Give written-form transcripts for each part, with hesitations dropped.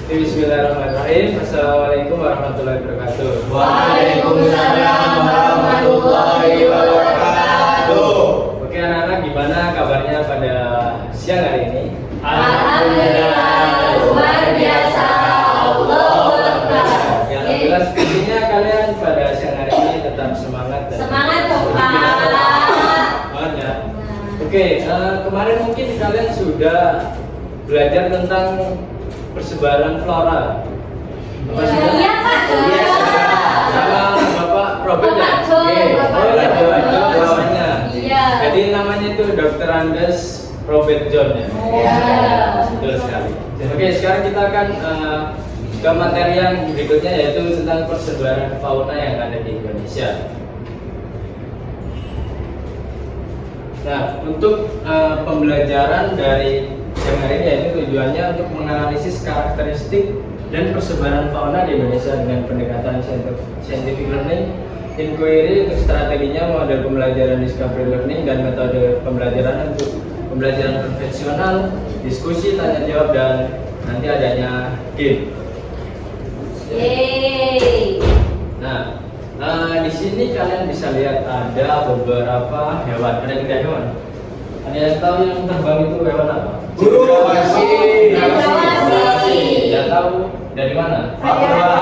Bismillahirrahmanirrahim. Assalamualaikum warahmatullahi wabarakatuh. Waalaikumsalam warahmatullahi wabarakatuh. Oke anak-anak, gimana kabarnya pada siang hari ini? Alhamdulillah, luar biasa. Allahu Akbar. Yang jelas pastinya kalian pada siang hari ini tetap semangat dan Semangat dong, Pak. Semangat ya. Oke, kemarin mungkin kalian sudah belajar tentang persebaran flora. Iya, Pak. Sama Bapak Robert ya? Pak Jo. Oke. Oh iya, bawahnya. Iya. Jadi namanya itu Dr. Andes Robert John ya? Iya. Betul sekali. Oke, sekarang kita akan ke materi yang berikutnya, yaitu tentang persebaran fauna yang ada di Indonesia. Nah, untuk pembelajaran dari siang hari ini, yaitu tujuannya untuk menganalisis karakteristik dan persebaran fauna di Indonesia dengan pendekatan scientific learning, inquiry untuk strateginya, model pembelajaran discovery learning, dan metode pembelajaran untuk pembelajaran konvensional, diskusi, tanya jawab, dan nanti adanya game. Yeay. Nah, di sini kalian bisa lihat ada beberapa hewan. Ada 3 hewan. Ada yang tahu yang terbang itu hewan apa? Cendrawasih. Tidak tahu dari mana? Papua.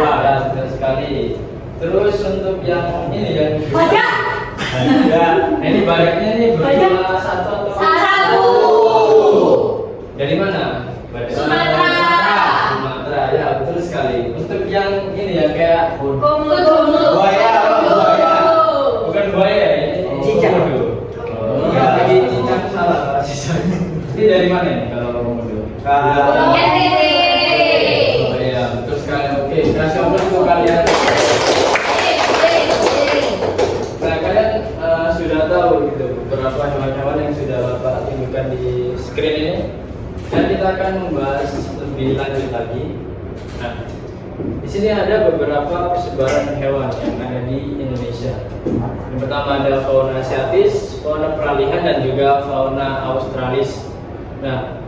Ya, betul sekali. Terus untuk yang ini yang Badak. nah, ini badaknya ini berjumlah satu atau Satu. dari mana? Badak. Sumatera. Sumatera, ya betul sekali. Untuk yang ini ya kayak Komodo. buaya. Bukan buaya, ini Cicak. komodo. Oh, ya, lagi cicak salah. Ini dari mana nih kalau komodo? NTT. Oh iya, betul sekali. Oke, kasih omong untuk kalian. Nah, kalian sudah tahu gitu beberapa hewan-hewan yang sudah Bapak tunjukkan di screen ini. Dan kita akan membahas lebih lanjut lagi. Nah, di sini ada beberapa persebaran hewan yang ada di Indonesia. Yang pertama ada fauna asiatis, fauna peralihan, dan juga fauna australis. Nah,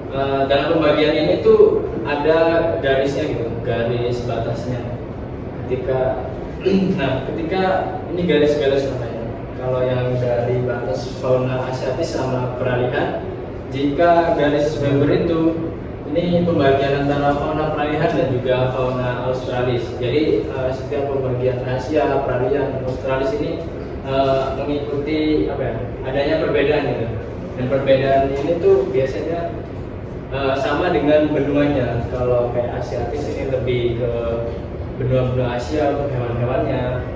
dalam pembagian ini tuh ada garisnya gitu, garis batasnya. Ketika ini garis-garis namanya. Kalau yang dari batas fauna asiatis sama peralihan, jika garis member itu ini pembagian antara fauna peralihan dan juga fauna australis. Jadi setiap pembagian Asia, peralihan, australis ini mengikuti apa ya? Adanya perbedaan gitu. Dan perbedaan ini tuh biasanya sama dengan benuanya. Kalau kayak asiatis ini lebih ke benua-benua Asia untuk hewan-hewannya.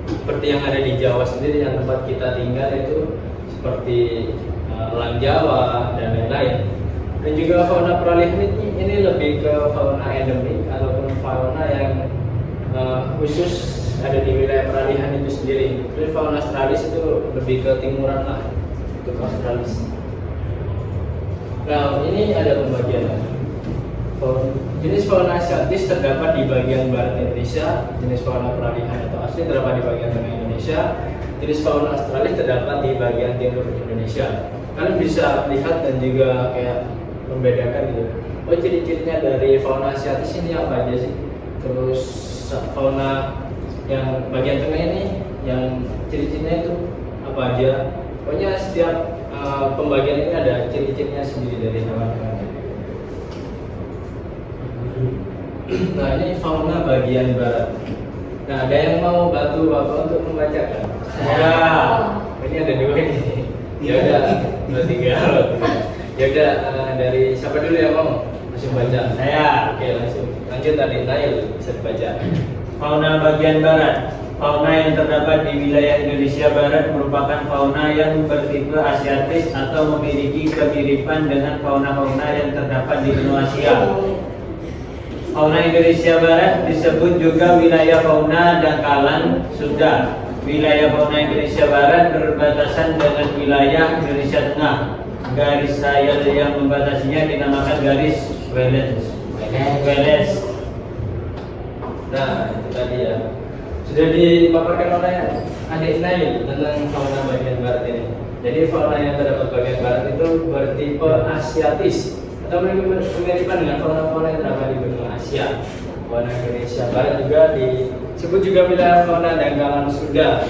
Seperti yang ada di Jawa sendiri, yang tempat kita tinggal itu seperti elang Jawa dan lain-lain. Dan juga fauna peralihan ini lebih ke fauna endemik ataupun fauna yang khusus ada di wilayah peralihan itu sendiri. Jadi fauna australis itu lebih ke timuran lah, untuk australis. Nah, ini ada pembagian. Jenis fauna asiatis terdapat di bagian barat Indonesia, jenis fauna peralihan atau asli terdapat di bagian tengah Indonesia, jenis fauna australis terdapat di bagian timur Indonesia. Kalian bisa lihat dan juga kayak membedakan gitu. Oh, ciri-cirinya dari fauna asiatis ini apa aja sih? Terus fauna yang bagian tengah ini, yang ciri-cirinya itu apa aja? Pokoknya setiap pembagian ini ada ciri-cirinya sendiri dari hewan-hewan. Nah, ini fauna bagian barat. Nah, ada yang mau bantu Bapak untuk membacakan? Ya, ini ada 2 ini. Ya udah, 2, 3. Ya udah, dari siapa dulu yang mau langsung baca? Saya. Oke, langsung. Lanjut tadi Nail, bisa dibaca. Fauna bagian barat. Fauna yang terdapat di wilayah Indonesia Barat merupakan fauna yang bertipe asiatis atau memiliki kemiripan dengan fauna-fauna yang terdapat di benua Asia. Fauna Indonesia Barat disebut juga wilayah fauna dangkalan Sunda. Wilayah fauna Indonesia Barat berbatasan dengan wilayah Indonesia Tengah. Garis raya yang membatasinya dinamakan garis Wallace. Nah, itu tadi ya. Sudah dipaparkan oleh adik Nail tentang fauna bagian barat ini. Jadi fauna yang terdapat bagian barat itu bertipe asiatis atau memiliki kemiripan dengan fauna-fauna yang terdapat di benua Asia. Fauna Indonesia Barat juga disebut juga wilayah fauna dangkalan Sunda.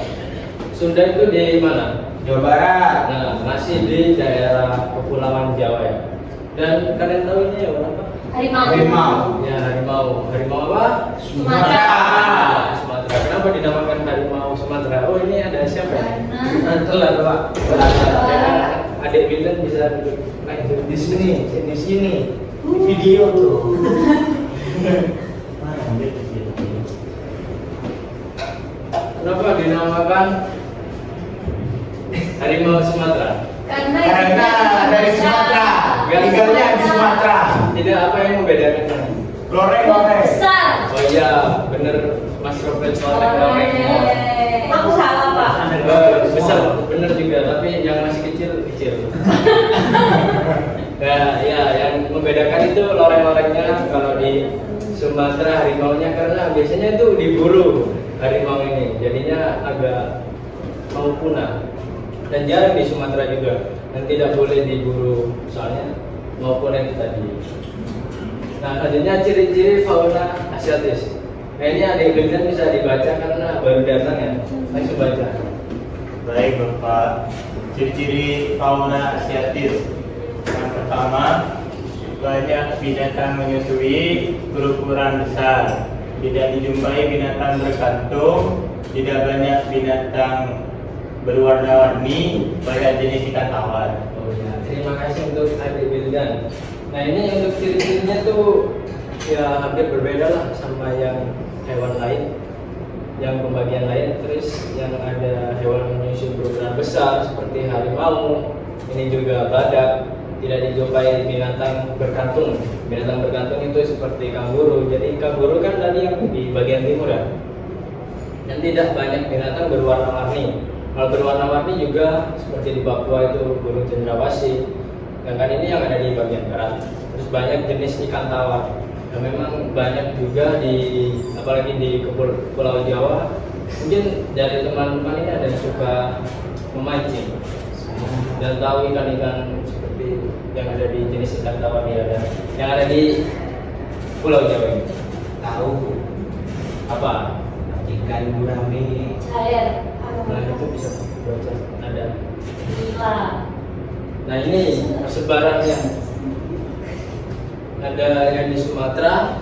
Sunda itu di mana? Jawa Barat. Nah, masih di daerah Kepulauan Jawa ya. Dan kalian tahu ini ya apa? Harimau. Ya, harimau. Harimau apa? Sumatera. Sumatera. Kenapa dinamakan harimau Sumatera? Oh, ini ada siapa ya? Telah Pak. Adik Bildan bisa duduk. Nah, itu Di sini. Di video tuh. Mana ambil di sini? Kenapa dinamakan harimau Sumatera? Karena dari Sumatera. Tinggalnya di Sumatera. Tidak, apa yang membedakan? Loreng. besar. Oh iya, bener Mas Robert loreng. Aku salah, Pak. Besar, bener juga, tapi yang masih kecil. Nah, ya, yang membedakan itu loreng-lorengnya. Kalau di Sumatera harimaunya karena biasanya itu diburu harimau ini, jadinya agak mau punah. Dan jarang di Sumatera juga, dan tidak boleh diburu soalnya mau punah itu tadi. Nah, selanjutnya ciri-ciri fauna asiatis. Nah, ini adik Bildan bisa dibaca karena baru datang ya, langsung baca. Baik Bapak. Ciri-ciri fauna asiatis. Yang pertama, banyak binatang menyusui berukuran besar. Tidak dijumpai binatang berkantung. Tidak banyak binatang berwarna-warni. Banyak jenis ikan tawar. Oh ya, terima kasih untuk adik Bildan. Nah, ini untuk ciri-cirinya tuh ya hampir berbeda lah sama yang hewan lain, yang pembagian lain. Terus yang ada hewan menyusui berukuran besar seperti harimau, ini juga badak. Tidak dijumpai binatang berkantung. Binatang berkantung itu seperti kanguru. Jadi kanguru kan tadi yang di bagian timur ya. Dan tidak banyak binatang berwarna-warni. Kalau berwarna-warni juga seperti di Papua itu burung cendrawasih. Sedangkan ini yang ada di bagian barat. Terus banyak jenis ikan tawar. Dan memang banyak juga apalagi di Pulau Jawa. Mungkin dari teman-teman ini ada yang suka memancing dan tahu ikan-ikan seperti yang ada di jenis ikan tawar ini ada yang ada di Pulau Jawa ini. Tahu Apa? ikan gurame. Cair. Nah, itu bisa baca ada. Gila. Nah, ini persebarannya. Ada yang di Sumatera,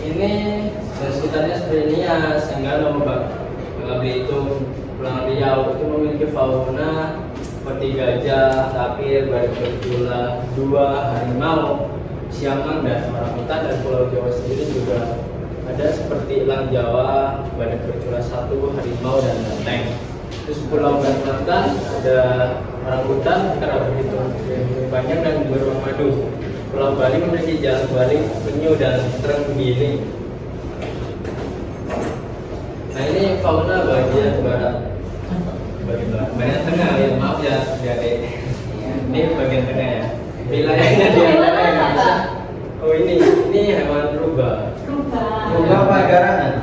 ini dan sekitarnya seperti Nias, Tenggara, Bangka Belitung, Pulau Riau itu memiliki fauna seperti gajah, tapir, badak bercula, dua, harimau, siamang dan orangutan. Dan Pulau Jawa sendiri juga ada seperti elang Jawa, badak bercula satu, harimau dan banteng. Terus Pulau Kalimantan ada orangutan, karena begitu banyak dan beruang madu. Pulau Bali memiliki jalan balik, penyu dan terenggiling. Nah, ini fauna bagian barat, bagian tengah ya, maaf ya adik. Ini bagian tengah ya. Wilayahnya di antara Indonesia. Oh, ini hewan rubah. Rubah apa garangan?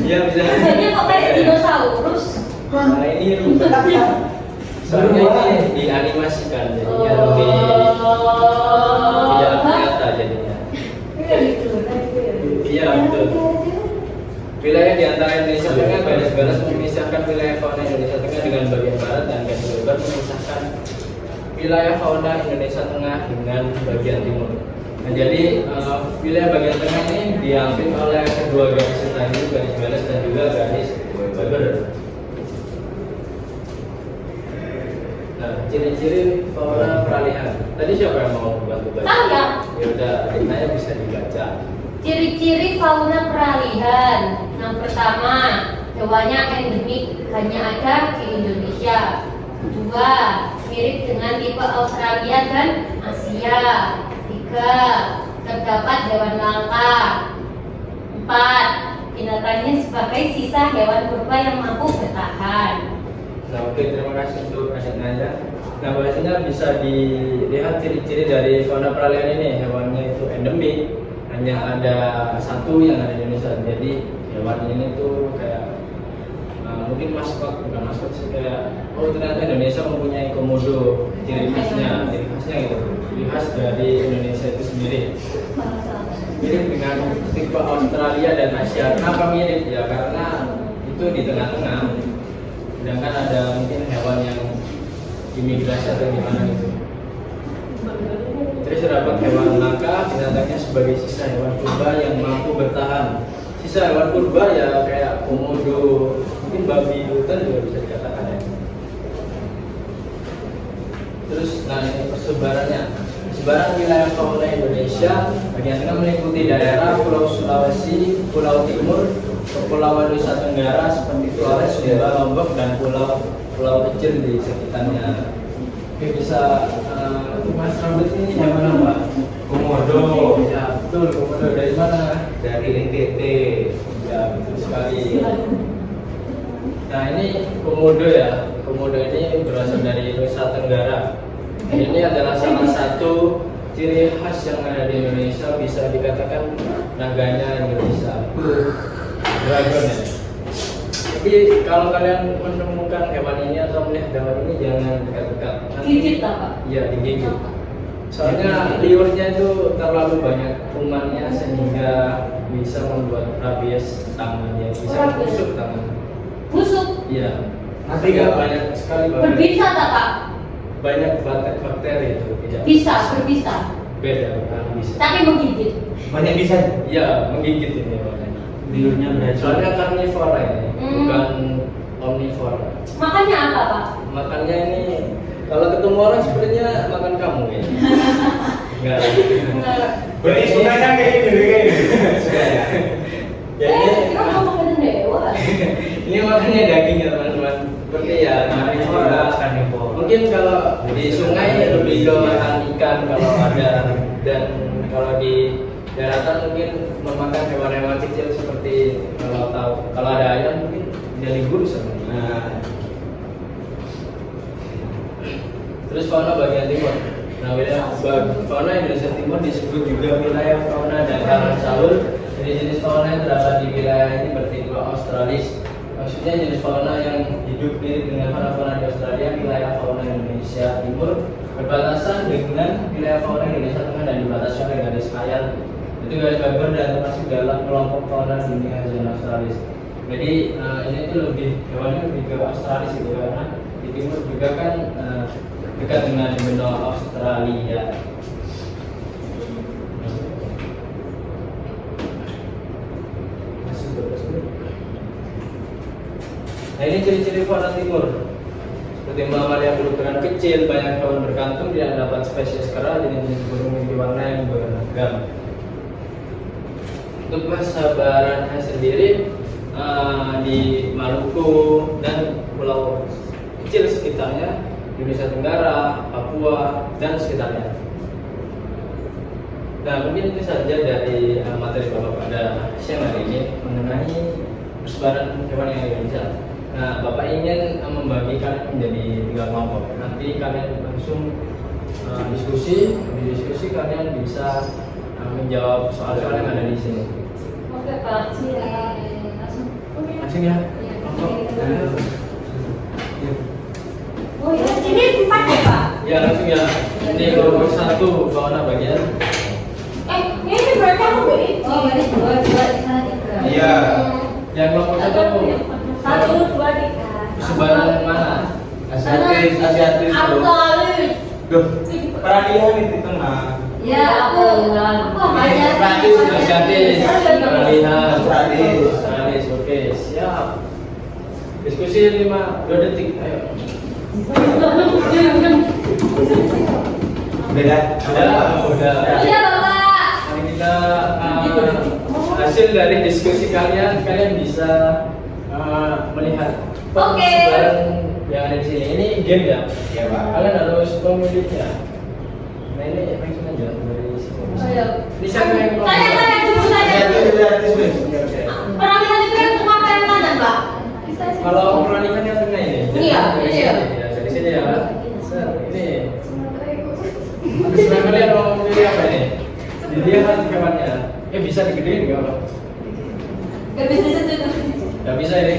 Iya, bisa. Biasanya kok kayak dinosaurus. Nah, ini rubah. Soalnya ini dianimasikan, jadinya lebih tidak nyata jadinya. Iya, betul. Wilayah di antara Indonesia Tengah garis-garis memisahkan wilayah fauna Indonesia Tengah dengan bagian barat, dan garis lebar memisahkan wilayah fauna Indonesia Tengah dengan bagian timur. Nah, jadi wilayah bagian tengah ini diambil oleh kedua garis tadi, garis-garis dan juga garis lebar. Nah, ciri-ciri fauna peralihan. Tadi siapa yang mau bantu baca? Saya. Ya udah, saya bisa dibaca. Ciri-ciri fauna peralihan. Yang pertama, hewannya endemik, hanya ada di Indonesia. Dua, mirip dengan tipe Australia dan Asia. Tiga, terdapat hewan langka. Empat, binatangnya sebagai sisa hewan purba yang mampu bertahan. Nah, oke, terima kasih untuk Adik Naya. Nah, bahasanya bisa dilihat ciri-ciri dari fauna peralihan ini. Hewannya itu endemik, hanya ada satu yang ada di Indonesia. Jadi hewan ini tuh kayak mungkin maskot, bukan maskot sih, kayak oh ternyata Indonesia mempunyai komodo, ciri khasnya gitu. ciri khas dari Indonesia itu sendiri. Mirip dengan tipe Australia dan Asia. Kenapa mirip? Ya karena itu di tengah-tengah. Sedangkan ada mungkin hewan yang imigrasi atau gimana gitu. Terus terdapat hewan langka, binatangnya sebagai sisa hewan purba yang mampu bertahan. Sisa hewan purba ya kayak komodo, mungkin babi hutan juga bisa dikatakan ya. Terus nah ini persebarannya. Sebaran wilayah fauna Indonesia bagian tengah meliputi daerah Pulau Sulawesi, Pulau Timur, Kepulauan Nusa Tenggara seperti Flores, Sumba, Lombok, dan pulau kecil di sekitarnya. Oke, bisa Mas Rambut ini hewan apa? Komodo. Ya, betul, komodo dari mana? Dari NTT. Ya, betul sekali. Nah, ini komodo ya. Komodo ini berasal dari Nusa Tenggara. Ini adalah salah satu ciri khas yang ada di Indonesia, bisa dikatakan naganya Indonesia. Dragon ya. Jadi kalau kalian menemukan hewan ini atau melihat hewan ini jangan dekat-dekat. Gigit tak, Pak? Iya, digigit. Soalnya liurnya itu terlalu banyak kumannya sehingga bisa membuat rabies tangannya, bisa Rabies. busuk tangan. Busuk. Iya. Mati Sehingga nggak? banyak sekali Berbisa tak, Pak? banyak bakteri itu tidak Bisa, berbisa. beda bukan bisa. Tapi menggigit. Banyak bisa. Iya, menggigit ini hewannya. Liurnya beracun. Soalnya karnivora ini, bukan omnivora. Makannya apa, Pak? Makannya ini kalau ketemu orang sebenarnya makan kamu ya. Enggak. Berarti sukanya kayak gini, kayak gini. Suka ya. Ya Kira mau makanan dewa. ini makannya daging ya teman-teman. Seperti ya karnivora. Mungkin kalau di sungai lebih ke makan ikan kalau ada, dan kalau di daratan mungkin memakan hewan-hewan kecil seperti kalau ada ayam mungkin jadi guru sama. Nah, Terus fauna bagian timur. Nah, wilayah fauna Indonesia Timur disebut juga wilayah fauna dan karang salur. Jenis-jenis fauna yang terdapat di wilayah ini bertipe Australis. Maksudnya jenis fauna yang hidup mirip dengan fauna di Australia. Wilayah fauna Indonesia Timur berbatasan dengan wilayah fauna Indonesia Tengah dan dibatasi oleh garis ayan. Itu garis Weber dan termasuk dalam kelompok fauna dunia zona Australis. Jadi ini tuh lebih hewannya lebih ke Australis gitu, karena di timur juga kan dekat dengan benua Australia. Nah, ini ciri-ciri fauna timur. Seperti mamalia berukuran kecil, banyak hewan berkantung, tidak dapat spesies kera, jenis-jenis burung memiliki warna yang beragam. Untuk persebarannya sendiri di Maluku dan pulau kecil sekitarnya, Indonesia Tenggara, Papua, dan sekitarnya. Nah, mungkin itu saja dari materi Bapak pada siang hari ini mengenai persebaran hewan yang ada di Indonesia. Nah, Bapak ingin membagi kalian menjadi 3 kelompok. Nanti kalian langsung diskusi. Di diskusi kalian bisa menjawab soal-soal yang ada di sini. Oke, Pak. Langsung ya. Oh ya, ini 4 ya, Pak? Ya, langsung ya. Ini kelompok 1 fauna bagian. Ini berarti aku beli. Oh, berarti 2 di sana 3. Iya. Yang kelompok 1, 1 2, 3. persebaran mana? Asiatis, Asiatis. Australis. Duh, peralihan itu tengah. Ya, aku aja. Asiatis, peralihan, Australis. Australis, oke, siap. Diskusi 2 detik, ayo. Beda. Udah. Iya, Bapak. Mari kita hasil dari diskusi kalian bisa melihat Oke. persebaran yang ada di sini. Ini game ya. Iya, Pak. Kalian harus memilihnya. Nah, ini langsung aja dari sini. Ayo. Ini siapa yang mau? Saya dulu saya. Asiatis, Mas. Oke. Peralihan itu yang tengah apa yang kanan, Pak? Kalau peralihan yang tengah ini. Iya, dari iya. sini, ya, dari sini ya. Ini. Terus kalian mau memilih apa ini? Dilihat hewannya. Bisa digedein nggak, Pak? Gak bisa sentuh. Nggak bisa ini.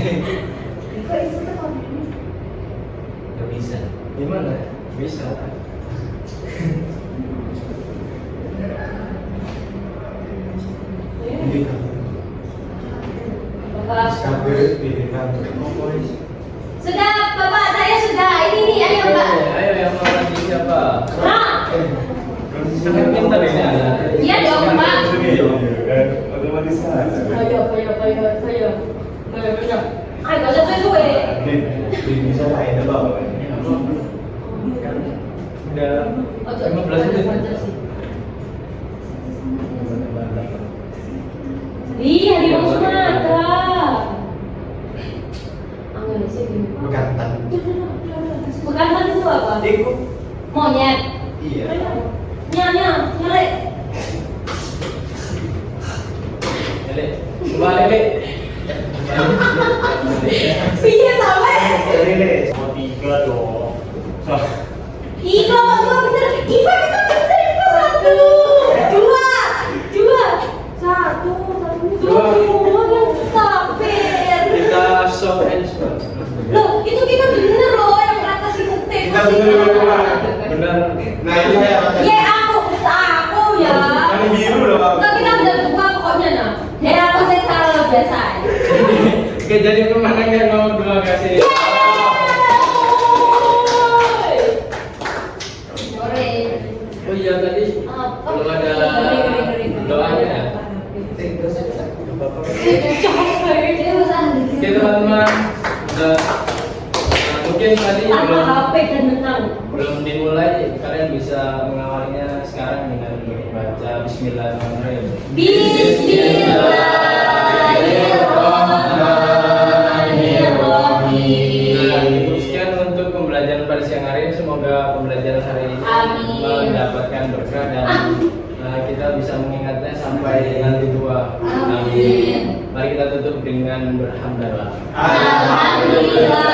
Gak bisa. Gimana? Bisa. Bapak. Kabel di depan. Sudah, Bapak, saya sudah. Ini nih, ayo, Pak. Ayo yang mau lagi siapa? Nah, Sangat pintar ini anak. iya dong, Pak. Otomatis salah. Ayo. Ayo, gak usah suwe-suwe. Bisa lain apa? Udah 15 menit. Iya, di Sumatera. Angin sih. Bekantan. Bekantan itu apa? Ikut. Monyet. Iya. Nyale. Lele, kembali Lele. Iya, tahu. Lele. Sama 3 dong. Sah. Iva, bener. Iva, kita bener. Iva, 1, 2. 1, 2. Tapir. Kita show and show. Loh, itu kita bener loh yang atas itu teh. Kita bener. Benar. Nah ini saya. Ya aku ya. Kami biru loh. Enggak, kita bener dua pokoknya nah. Ya aku sih salah biasa. Oke, jadi pemenangnya nomor 2 kasih. Sore. Oh iya tadi belum ada doanya ya. Oke teman-teman, mungkin tadi Tanpa HP dan menang. belum dimulai, kalian bisa mengawalnya sekarang dengan membaca Bismillahirrahmanirrahim. Bismillahirrahmanirrahim. Sekian untuk pembelajaran pada siang hari ini. Semoga pembelajaran hari ini Amin. mendapatkan berkah dan kita bisa mengingatnya sampai nanti tua. Amin. Mari kita tutup dengan berhamdalah. Alhamdulillah.